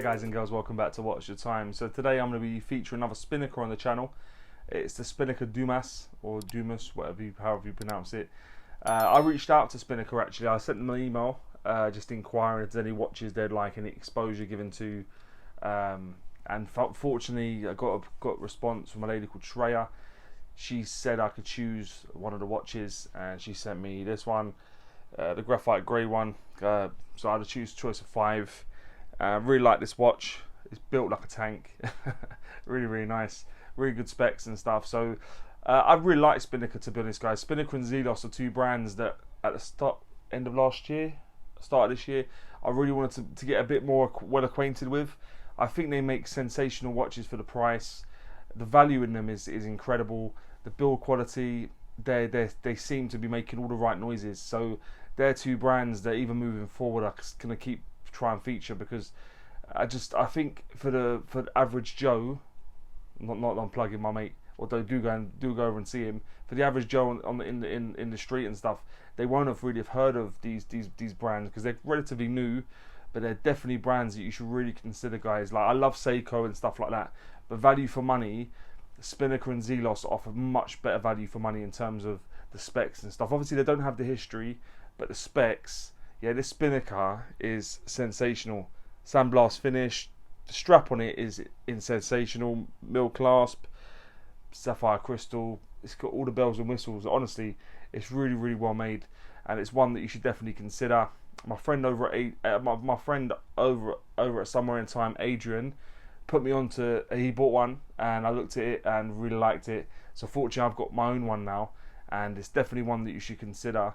guys and girls, welcome back to Watch Your Time. So today I'm going to be featuring another Spinnaker on the channel. It's the Spinnaker Dumas, or Dumas, however you pronounce it. I reached out to Spinnaker actually. I sent them an email just inquiring if there's any watches they'd like any exposure given to, and fortunately I got a response from a lady called Shreya. She said I could choose one of the watches, and she sent me this one, the graphite grey one. So I had to choose choice of 5. Really like this watch. It's built like a tank. really nice, really good specs and stuff. So I really like Spinnaker, to be honest, guys. Spinnaker and Zelos are two brands that at the end of last year, start of this year, I really wanted to get a bit more well acquainted with. I think they make sensational watches for the price. The value in them is incredible. The build quality, they seem to be making all the right noises. So they're two brands that even moving forward are going to try and feature, because I think for the average Joe, not unplugging my mate, although do go over and see him. For the average Joe in the street and stuff, they won't have really heard of these brands because they're relatively new, but they're definitely brands that you should really consider, guys. Like, I love Seiko and stuff like that, but value for money, Spinnaker and Zelos offer much better value for money in terms of the specs and stuff. Obviously they don't have the history, but the specs, yeah, this Spinnaker is sensational. Sandblast finish, the strap on it is sensational. Mill clasp, Sapphire Crystal. It's got all the bells and whistles. Honestly, it's really well made, and it's one that you should definitely consider. My friend over at Somewhere in Time, Adrian, put me on to. He bought one, and I looked at it and really liked it. So fortunately, I've got my own one now, and it's definitely one that you should consider.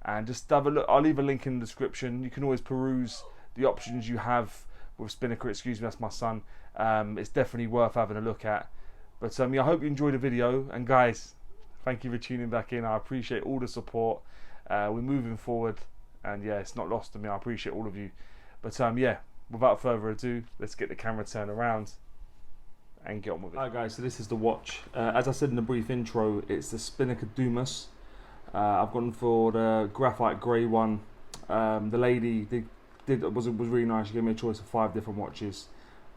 And just have a look. I'll leave a link in the description. You can always peruse the options you have with Spinnaker. Excuse me, that's my son. It's definitely worth having a look at. But yeah, I hope you enjoyed the video. And guys, thank you for tuning back in. I appreciate all the support. We're moving forward, and yeah, it's not lost to me. I appreciate all of you. But yeah, without further ado, let's get the camera turned around and get on with it. Alright guys, so this is the watch. As I said in the brief intro, it's the Spinnaker Dumas. I've gone for the graphite grey one. The lady was really nice. She gave me a choice of 5 different watches,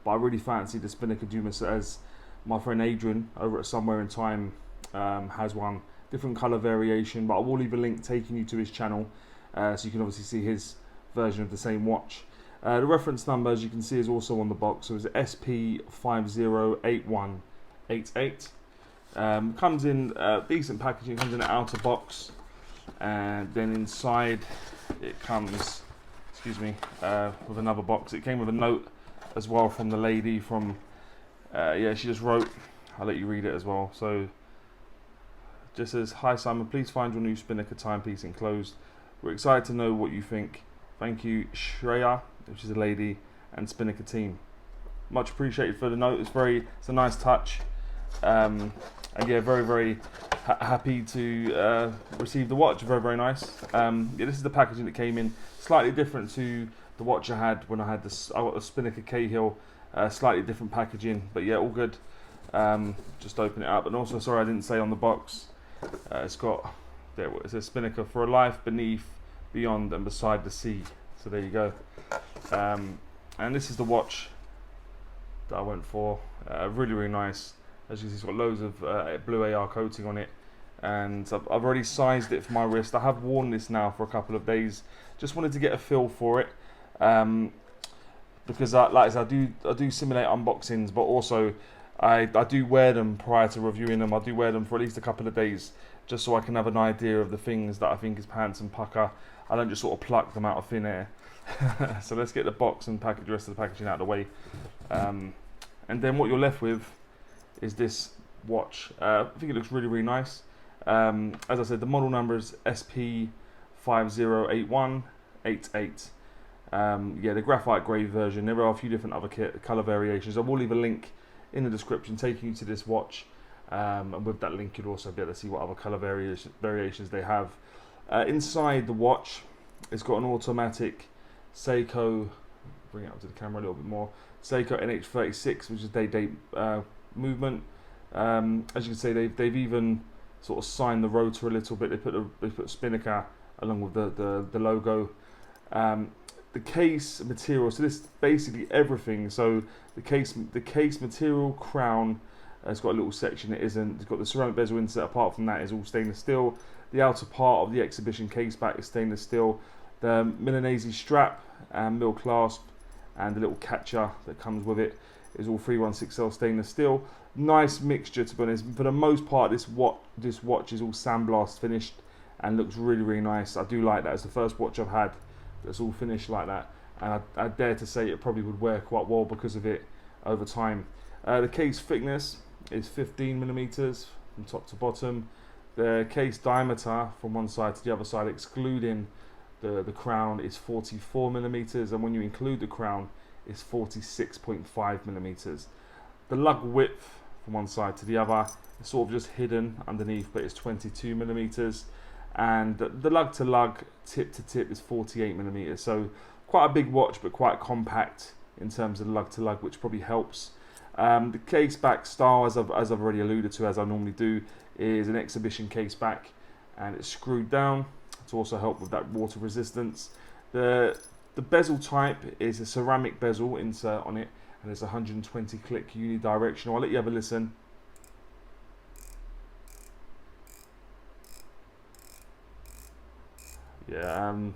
but I really fancied the Spinnaker Dumas, as my friend Adrian over at Somewhere in Time has one, different colour variation. But I will leave a link taking you to his channel, so you can obviously see his version of the same watch. The reference number, as you can see, is also on the box. So it's SP-5081-88. Comes in decent packaging. It comes in an outer box, and then inside it comes, with another box. It came with a note as well from the lady. Yeah, she just wrote. I'll let you read it as well. So just says, "Hi Simon, please find your new Spinnaker timepiece enclosed. We're excited to know what you think. Thank you, Shreya," which is a lady, "and Spinnaker team. Much appreciated for the note. It's a nice touch." And yeah, very happy to receive the watch. Very nice. Yeah, this is the packaging that came in. Slightly different to the watch I had when I had this. I got the Spinnaker Cahill. Slightly different packaging, but yeah, all good. Just open it up. And also, sorry, I didn't say on the box. It's got there. It says Spinnaker, for a life beneath, beyond, and beside the sea. So there you go. And this is the watch that I went for. Really nice. As you can see, it's got loads of blue AR coating on it, and I've already sized it for my wrist. I have worn this now for a couple of days. Just wanted to get a feel for it, because like I said, I do simulate unboxings, but also I do wear them prior to reviewing them. I do wear them for at least a couple of days, just so I can have an idea of the things that I think is pants and Pukka. I don't just sort of pluck them out of thin air. So let's get the box and the rest of the packaging out of the way, and then what you're left with is this watch. I think it looks really nice. As I said, the model number is SP-5081-88. Yeah, the graphite grey version. There are a few different other colour variations. I will leave a link in the description taking you to this watch, and with that link you'll also be able to see what other colour variations they have. Inside the watch, it's got an automatic Seiko, bring it up to the camera a little bit more, Seiko NH36, which is day movement. As you can see, they've even sort of signed the rotor a little bit. They put Spinnaker along with the logo. the case material, so this basically everything. So the case material, crown, it's got a little section it isn't. It's got the ceramic bezel insert. Apart from that, is all stainless steel. The outer part of the exhibition case back is stainless steel. The Milanese strap and middle clasp and the little catcher that comes with it is all 316L stainless steel. Nice mixture, to be honest. For the most part, this watch is all sandblast finished and looks really, really nice. I do like that. It's the first watch I've had that's all finished like that, and I dare to say it probably would wear quite well because of it over time. The case thickness is 15mm from top to bottom. The case diameter from one side to the other side, excluding the crown, is 44mm, and when you include the crown, it's 46.5mm. The lug width from one side to the other is sort of just hidden underneath, but it's 22mm. And the lug to lug, tip to tip, is 48mm. So quite a big watch, but quite compact in terms of the lug to lug, which probably helps. The case back style, as I've already alluded to, as I normally do, is an exhibition case back, and it's screwed down to also help with that water resistance. The bezel type is a ceramic bezel insert on it, and it's 120 click uni-directional. I'll let you have a listen. Yeah, I'm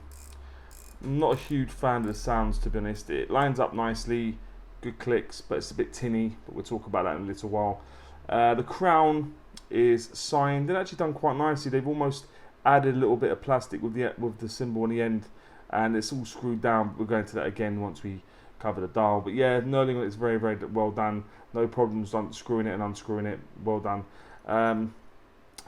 not a huge fan of the sounds, to be honest. It lines up nicely, good clicks, but it's a bit tinny, but we'll talk about that in a little while. The crown is signed and actually done quite nicely. They've almost added a little bit of plastic with the symbol on the end, and it's all screwed down. We'll go into that again once we cover the dial. But yeah, knurling on it's very, very well done. No problems screwing it and unscrewing it. Well done.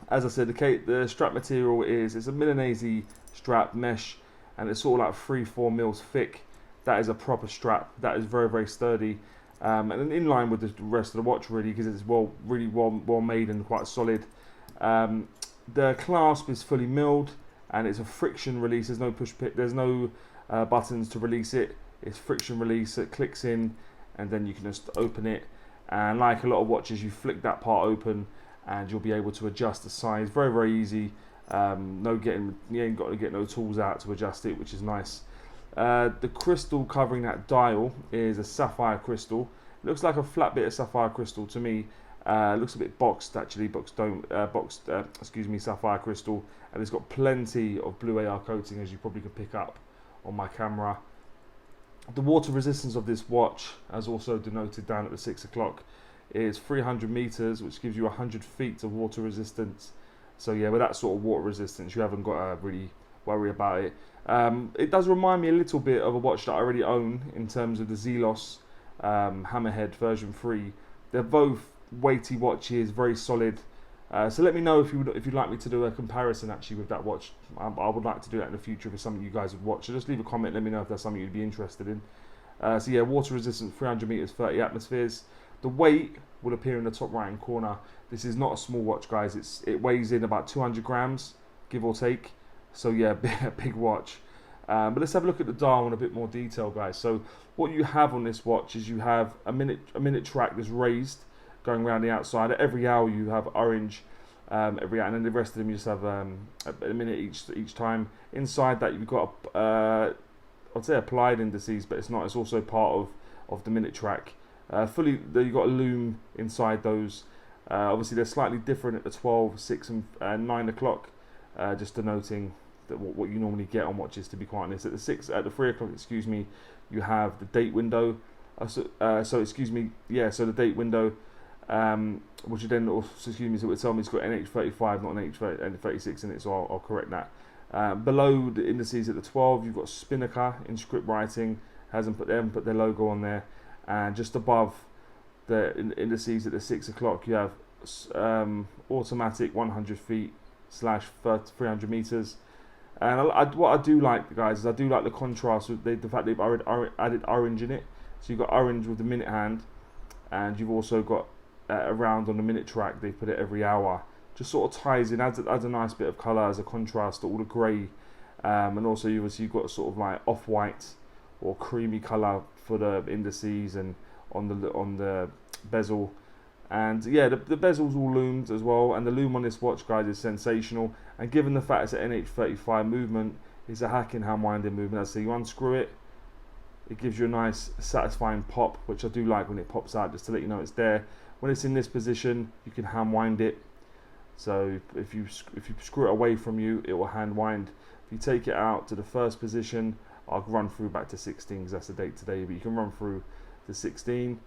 As I said, the strap material is a Milanese strap mesh, and it's sort of like 3-4 mils thick. That is a proper strap. That is very, very sturdy, and in line with the rest of the watch, really, because it's really well made and quite solid. The clasp is fully milled, and it's a friction release. There's no push pin. There's no buttons to release it. It's friction release. It clicks in, and then you can just open it. And like a lot of watches, you flick that part open, and you'll be able to adjust the size. Very, very easy. You ain't got to get no tools out to adjust it, which is nice. The crystal covering that dial is a sapphire crystal. It looks like a flat bit of sapphire crystal to me. It looks a bit boxed, actually, sapphire crystal, and it's got plenty of blue AR coating, as you probably could pick up on my camera. The water resistance of this watch, as also denoted down at the 6 o'clock, is 300 meters, which gives you 100 feet of water resistance. So yeah, with that sort of water resistance, you haven't got to really worry about it. It does remind me a little bit of a watch that I already own in terms of the Zelos Hammerhead version 3. They're both weighty watches, very solid. So let me know if you'd like me to do a comparison actually with that watch. I would like to do that in the future if it's something you guys would watch. So just leave a comment, let me know if that's something you'd be interested in. So yeah, water resistance, 300 meters, 30 atmospheres. The weight will appear in the top right hand corner. This is not a small watch, guys. It weighs in about 200 grams, give or take. So yeah, big watch. But let's have a look at the dial in a bit more detail, guys. So what you have on this watch is you have a minute track that's raised, going around the outside. At every hour you have orange, every hour, and then the rest of them you just have a minute each time. Inside that you've got I'd say applied indices, but it's not. It's also part of the minute track. You've got a lume inside those. Obviously they're slightly different at the 12, 6 and 9 o'clock, just denoting that what you normally get on watches, to be quite honest. At the 3 o'clock, excuse me, you have the date window. So the date window, which you then also, so it would tell me it's got NH35, not NH36 in it, so I'll correct that. Below the indices at the 12, you've got Spinnaker in script writing, they haven't put their logo on there, and just above the indices at the 6 o'clock, you have automatic 100 feet / 300 meters. And what I do like, guys, is I do like the contrast with the fact they've added orange in it. So you've got orange with the minute hand, and you've also got around on the minute track, they put it every hour. Just sort of ties in, adds a nice bit of colour as a contrast to all the grey. And also you've got sort of like off-white or creamy colour for the indices and on the bezel. And yeah, the bezel's all loomed as well, and the lume on this watch, guys, is sensational. And given the fact it's an NH35 movement, it's a hacking hand winding movement. So you unscrew it, it gives you a nice satisfying pop, which I do like when it pops out, just to let you know it's there. When it's in this position, you can hand wind it. So if you screw it away from you, it will hand wind. If you take it out to the first position, I'll run through back to 16 because that's the date today, but you can run through to 16.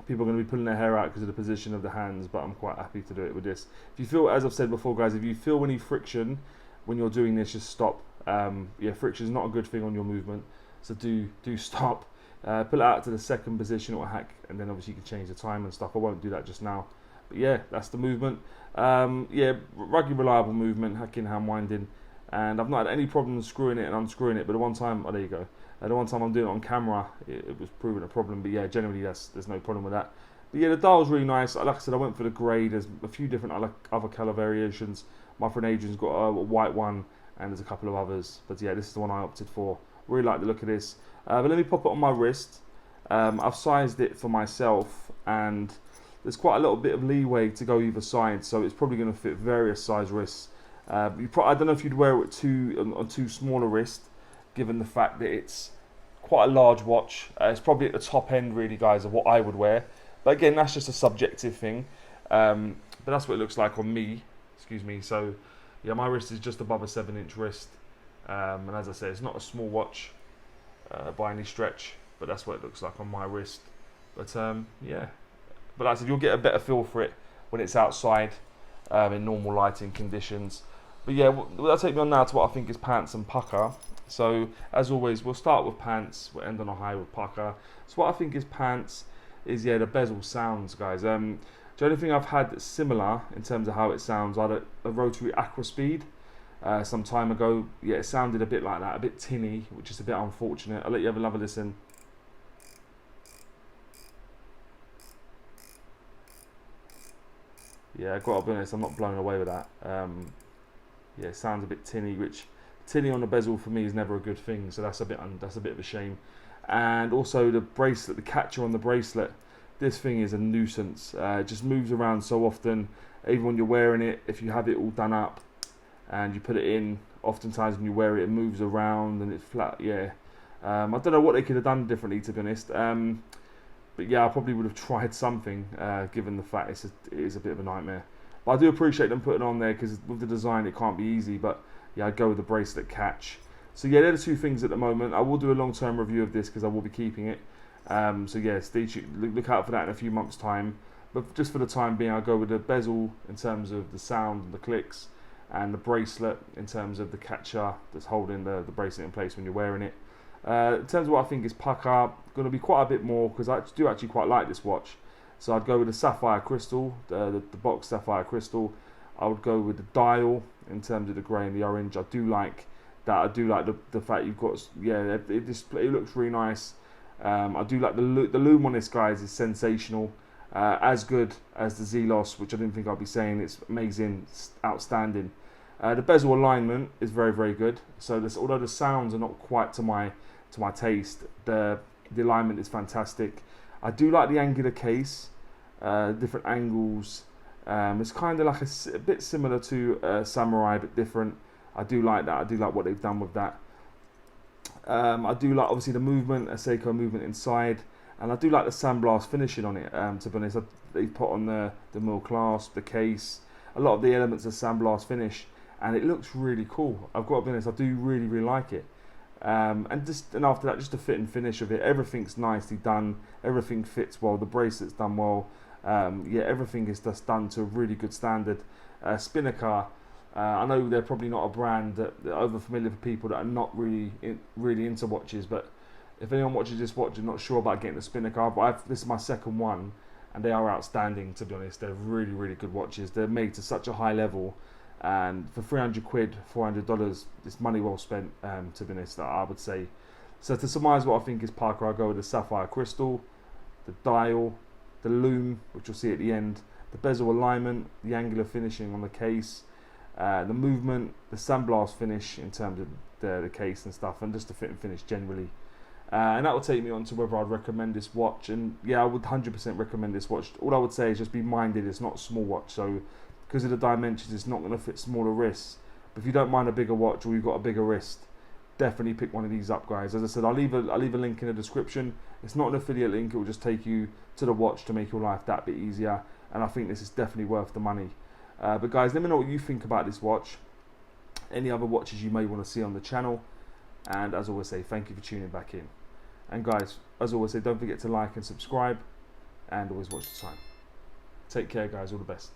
People are going to be pulling their hair out because of the position of the hands, but I'm quite happy to do it with this. If you feel, as I've said before guys, if you feel any friction when you're doing this, just stop. Yeah, friction is not a good thing on your movement, so do stop. Pull it out to the second position or hack, and then obviously you can change the time and stuff. I won't do that just now, but yeah, that's the movement. Yeah, rugged, reliable movement, hacking, hand winding, and I've not had any problems screwing it and unscrewing it. But the one time, oh there you go, the one time I'm doing it on camera, it was proving a problem. But yeah, generally there's no problem with that. But yeah, the dial's really nice. Like I said, I went for the grey. There's a few different other colour variations. My friend Adrian's got a white one, and there's a couple of others. But yeah, this is the one I opted for. Really like the look of this. But let me pop it on my wrist. I've sized it for myself, and there's quite a little bit of leeway to go either side, so it's probably going to fit various size wrists. I don't know if you'd wear it on two smaller wrists, given the fact that it's quite a large watch. It's probably at the top end, really, guys, of what I would wear. But again, that's just a subjective thing. But that's what it looks like on me. Excuse me. So yeah, my wrist is just above a 7-inch wrist, and as I say, it's not a small watch by any stretch, but that's what it looks like on my wrist. But yeah, but like I said, you'll get a better feel for it when it's outside in normal lighting conditions. But yeah, that'll take me on now to what I think is pants and Pukka. So as always, we'll start with pants, we'll end on a high with Pukka. So what I think is pants is, yeah, the bezel sounds, guys. The only thing I've had that's similar in terms of how it sounds, I had a rotary aqua speed some time ago. Yeah, it sounded a bit like that, a bit tinny, which is a bit unfortunate. I'll let you have another listen. Yeah, I've got to be honest, I'm not blown away with that. Yeah, it sounds a bit tinny, which tinny on the bezel for me is never a good thing, so that's a bit of a shame. And also the bracelet, the catcher on the bracelet, this thing is a nuisance. It just moves around so often, even when you're wearing it. If you have it all done up and you put it in, oftentimes when you wear it, it moves around and it's flat. Yeah, I don't know what they could have done differently, to be honest. But yeah, I probably would have tried something, given the fact it is a bit of a nightmare. But I do appreciate them putting it on there, because with the design it can't be easy. But yeah, I'd go with the bracelet catch. So yeah, they're the two things at the moment. I will do a long-term review of this because I will be keeping it. So yeah, stay tuned, look out for that in a few months' time. But just for the time being, I'll go with the bezel in terms of the sound and the clicks, and the bracelet in terms of the catcher that's holding the bracelet in place when you're wearing it. In terms of what I think is Pukka, going to be quite a bit more, because I do actually quite like this watch. So I'd go with the Sapphire Crystal, the box Sapphire Crystal. I would go with the dial in terms of the grey and the orange. I do like that. I do like the fact you've got, yeah, it looks really nice. I do like the lume on this, guys, is sensational. As good as the Zelos, which I didn't think I'd be saying. It's amazing, outstanding. The bezel alignment is very, very good. So although the sounds are not quite to my taste, the alignment is fantastic. I do like the angular case, different angles. It's kind of like a bit similar to Samurai, but different. I do like that. I do like what they've done with that. I do like, obviously, the movement, a Seiko movement inside, and I do like the sandblast finishing on it. To be honest, they put on the mill clasp, the case, a lot of the elements of sandblast finish, and it looks really cool. I've got to be honest, I do really, really like it. And after that, just the fit and finish of it, everything's nicely done. Everything fits well. The bracelet's done well. Yeah, everything is just done to a really good standard. Spinnaker, I know they're probably not a brand that are over familiar for people that are not really into watches, but if anyone watches this watch and not sure about getting the Spinnaker, but this is my second one, and they are outstanding, to be honest. They're really, really good watches. They're made to such a high level, and for 300 quid, $400, it's money well spent, to be honest, I would say. So to surmise what I think is Pukka, I'll go with the Sapphire Crystal, the dial, the lume, which you'll see at the end, the bezel alignment, the angular finishing on the case, the movement, the sandblast finish in terms of the case and stuff, and just the fit and finish generally. And that will take me on to whether I'd recommend this watch. And yeah, I would 100% recommend this watch. All I would say is just be minded, it's not a small watch, so because of the dimensions, it's not going to fit smaller wrists. But if you don't mind a bigger watch, or you've got a bigger wrist, definitely pick one of these up, guys. As I said, I'll leave a link in the description. It's not an affiliate link, it will just take you to the watch to make your life that bit easier, and I think this is definitely worth the money. But guys, let me know what you think about this watch, any other watches you may want to see on the channel, and as always say, thank you for tuning back in. And guys, as always say, don't forget to like and subscribe, and always watch the time. Take care, guys, all the best.